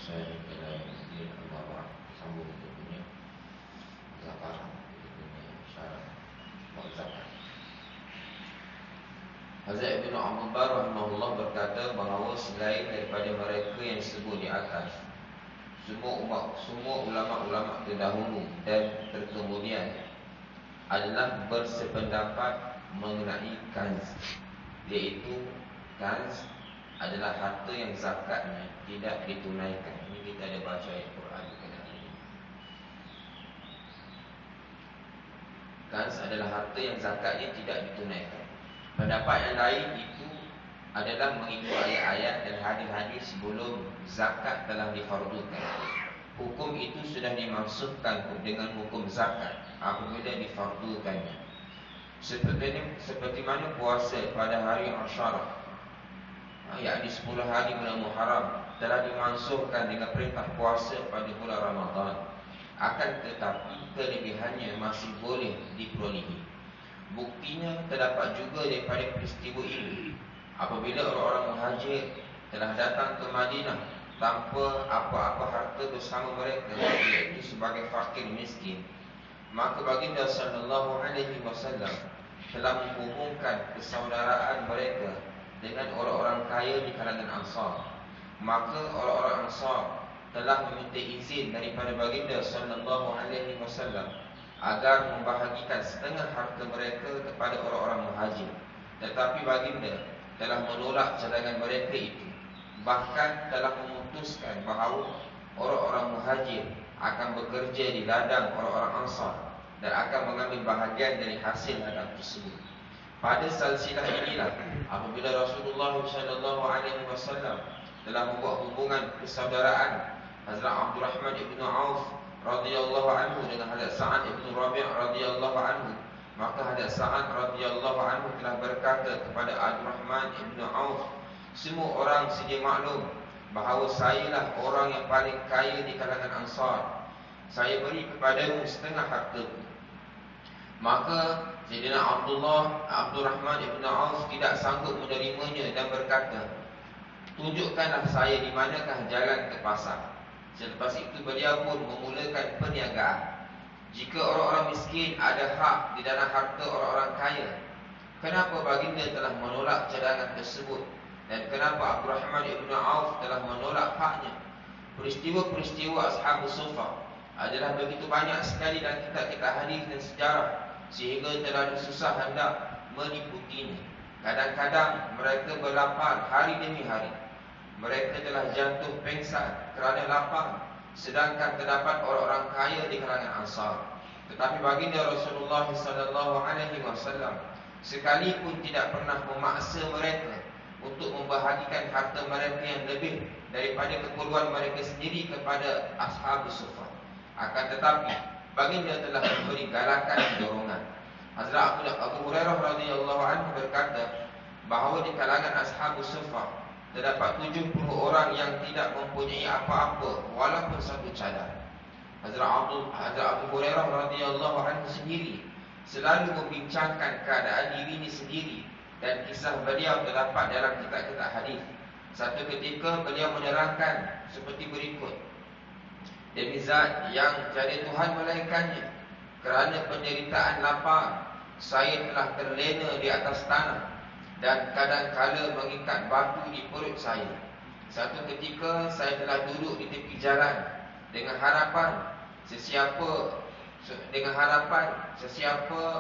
saya ila yaumil amma ba'd. Sambung kita punya zakat, kita punya syarat zakat. Hazrat Ibnu Abdul Bar rahimahullah berkata bahawa selain daripada mereka yang disebut di atas, semua ulama-ulama terdahulu dan terkemudian adalah bersependapat mengenai kanz, iaitu kanz adalah harta yang zakatnya tidak ditunaikan. Ini kita ada baca ayat Quran berkenaan ini. Kanz adalah harta yang zakatnya tidak ditunaikan. Pendapat yang lain itu adalah mengikut ayat-ayat dan hadis-hadis sebelum zakat telah difardukan. Hukum itu sudah dimaksudkan dengan hukum zakat apabila difardukannya. Seperti mana puasa pada hari Asyarah, yakni 10 hari bulan Muharram, telah dimansuhkan dengan perintah puasa pada bulan Ramadan. Akan tetapi kelebihannya masih boleh diperolehi. Buktinya terdapat juga daripada peristiwa ini apabila orang-orang muhajir telah datang ke Madinah tanpa apa-apa harta bersama mereka, iaitu sebagai fakir miskin, maka baginda sallallahu alaihi wasallam telah menghubungkan persaudaraan mereka dengan orang-orang kaya di kalangan Ansar. Maka orang-orang Ansar telah meminta izin daripada baginda sallallahu alaihi wasallam agar membahagikan setengah harta mereka kepada orang-orang muhajir. Tetapi baginda telah menolak cadangan mereka itu. Bahkan telah memutuskan bahawa orang-orang muhajir akan bekerja di ladang orang-orang Ansar dan akan mengambil bahagian dari hasil ladang tersebut. Pada silsilah inilah apabila Rasulullah SAW telah membuat hubungan persaudaraan Hazrat Abdul Rahman ibn Auf radhiyallahu anhu dengan Hazrat Sa'ad ibn Rabi' radhiyallahu anhu, maka Hazrat Sa'ad radhiyallahu anhu telah berkata kepada Abdul Rahman ibn Auf, semua orang sedia maklum bahawa sayalah orang yang paling kaya di kalangan Ansar. Saya beri kepadamu setengah hartaku. Maka Sayyidina Abdul Rahman ibn Auf tidak sanggup menerimanya dan berkata, tunjukkanlah saya di manakah jalan ke pasar. Selepas itu beliau pun memulakan perniagaan. Jika orang-orang miskin ada hak di dalam harta orang-orang kaya, kenapa baginda telah menolak cadangan tersebut? Dan kenapa Abdul Rahman ibn Auf telah menolak haknya? Peristiwa-peristiwa Ashabus Suffah adalah begitu banyak sekali dalam kitab-kitab hadis dan sejarah, sehingga terlalu susah hendak meliputinya. Kadang-kadang mereka berlapar hari demi hari. Mereka telah jatuh pengsan kerana lapar, sedangkan terdapat orang-orang kaya di kalangan Ansar. Tetapi baginda Rasulullah SAW sekalipun tidak pernah memaksa mereka untuk membahagikan harta mereka yang lebih daripada keperluan mereka sendiri kepada Ashabus Suffah. Akan tetapi baginda telah memberi galakan dan dorongan. Hazrat Abu Hurairah radhiyallahu anhu berkata bahawa di kalangan Ashabus Suffah terdapat 70 orang yang tidak mempunyai apa-apa walaupun satu cadar. Hazrat Abu Hurairah radhiyallahu anhu sendiri selalu membincangkan keadaan dirinya sendiri, dan kisah beliau terdapat dalam kitab-kitab hadis. Satu ketika beliau menerangkan seperti berikut: demi zat yang jadi Tuhan melainkannya, kerana penderitaan lapar, saya telah terlena di atas tanah dan kadang-kala mengikat batu di perut saya. Satu ketika saya telah duduk di tepi jalan dengan harapan sesiapa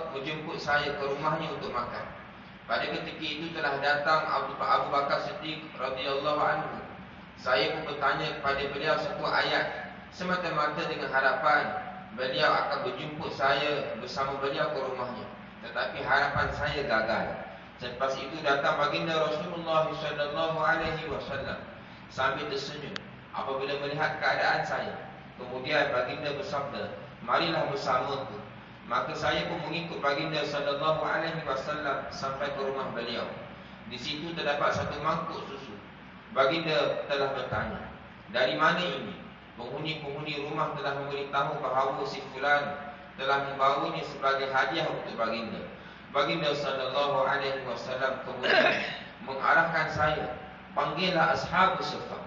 menjemput saya ke rumahnya untuk makan. Pada ketika itu telah datang Abu Bakar Siddiq radhiyallahu anhu. Saya pun bertanya kepada beliau satu ayat semata-mata dengan harapan beliau akan menjemput saya bersama beliau ke rumahnya. Tetapi harapan saya gagal. Selepas itu datang baginda Rasulullah SAW sambil tersenyum apabila melihat keadaan saya. Kemudian baginda bersabda, marilah bersamaku. Maka saya pun mengikut baginda SAW sampai ke rumah beliau. Di situ terdapat satu mangkuk susu. Baginda telah bertanya, dari mana ini? Penghuni-penghuni rumah telah memberitahu bahawa si fulan telah membawanya sebagai hadiah untuk baginda. Baginda SAW kemudian mengarahkan saya, panggillah Ashabus Suffah.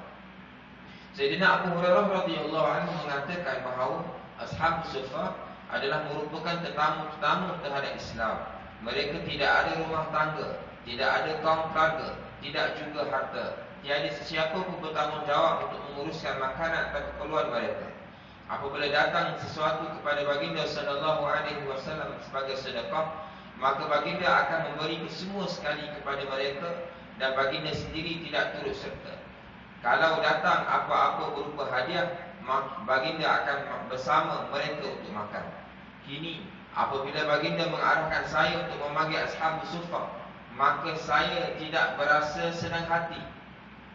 Sayyidina Abu Hurairah radhiyallahu anhu mengatakan bahawa Ashabus Suffah adalah merupakan tetamu-tetamu terhadap Islam. Mereka tidak ada rumah tangga, tidak ada kaum keluarga, tidak juga harta. Tiada sesiapa pun bertanggungjawab untuk menguruskan makanan atau keperluan mereka. Apabila datang sesuatu kepada baginda sallallahu alaihi wasallam sebagai sedekah, maka baginda akan memberi semua sekali kepada mereka dan baginda sendiri tidak turut serta. Kalau datang apa-apa berupa hadiah, baginda akan bersama mereka untuk makan. Kini apabila baginda mengarahkan saya untuk memanggil Ashabus Suffah, maka saya tidak berasa senang hati.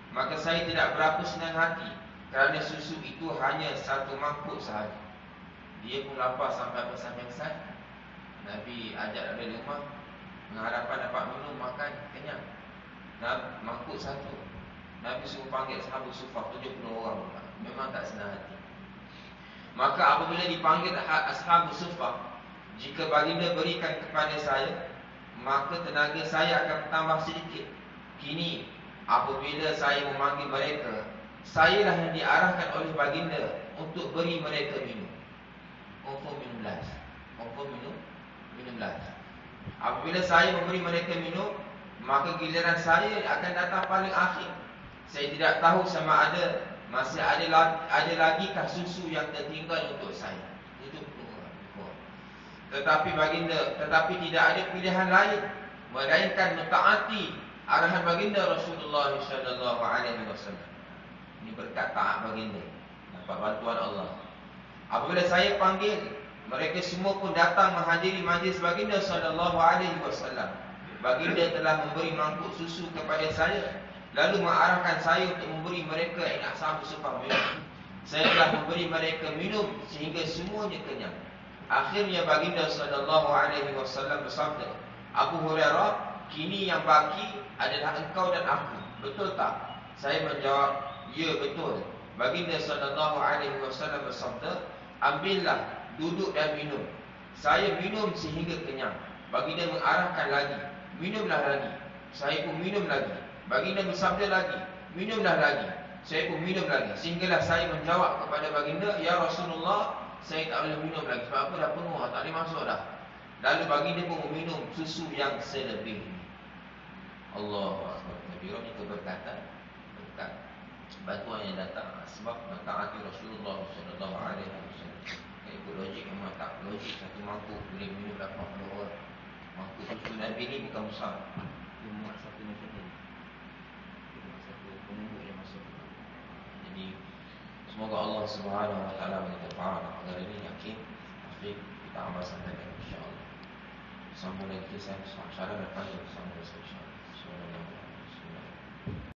Maka saya tidak berapa senang hati, kerana susu itu hanya satu mangkuk sahaja. Dia pun lapar sampai pesan-pesan. Nabi ajak dari rumah, mengharapkan dapat minum, makan, kenyang. Mangkuk satu. Nabi suruh panggil Ashabus Suffah 70 orang pula. Memang tak senang hati. Maka apabila dipanggil Ashabus Suffah, jika baginda berikan kepada saya, maka tenaga saya akan bertambah sedikit. Kini apabila saya memanggil mereka, sayalah yang diarahkan oleh baginda untuk beri mereka minum. Confirm minum last. Confirm minum last. Apabila saya memberi mereka minum, maka giliran saya akan datang paling akhir. Saya tidak tahu sama ada masih ada lagikah susu yang tertinggal untuk saya. Itu tetapi tidak ada pilihan lain melainkan mentaati arahan baginda Rasulullah sallallahu alaihi wasallam. Ini berkat taat baginda, dapat bantuan Allah. Apabila saya panggil, mereka semua pun datang menghadiri majlis baginda sallallahu alaihi wasallam. Baginda telah memberi mangkuk susu kepada saya, lalu mengarahkan saya untuk memberi mereka yang Ashabus Suffah minum. Saya telah memberi mereka minum sehingga semuanya kenyang. Akhirnya baginda sallallahu alaihi wasallam bersabda, Abu Hurairah, kini yang baki adalah engkau dan aku. Betul tak? Saya menjawab, ya betul. Baginda sallallahu alaihi wasallam bersabda, ambillah, duduk dan minum. Saya minum sehingga kenyang. Baginda mengarahkan lagi, minumlah lagi. Saya pun minum lagi. Baginda bersabda lagi, minumlah lagi. Saya pun minum lagi. Sehinggalah saya menjawab kepada baginda, ya Rasulullah, saya tak boleh minum lagi. Sebab apa? Dah penuh, tak boleh masuk dah. Lalu baginda pun meminum susu yang selebih. Allahu Akbar. Nabi Ram itu berkata, berkat bantuan yang datang sebab mentaati Rasulullah sallallahu alaihi wasallam. Ikut logik memang tak logik. Satu mangkuk boleh minum 80 orang. Mangkuk susu Nabi ni bukan besar. Dia muat satu macam ni. Dia muat satu penunggu yang masuk. Jadi semoga Allah Subhanahu wa taala memberi taufik agar ini yakin pasti kita amal sampai insya-Allah. Sambung lagi kisah syarah depan bersama insya-Allah.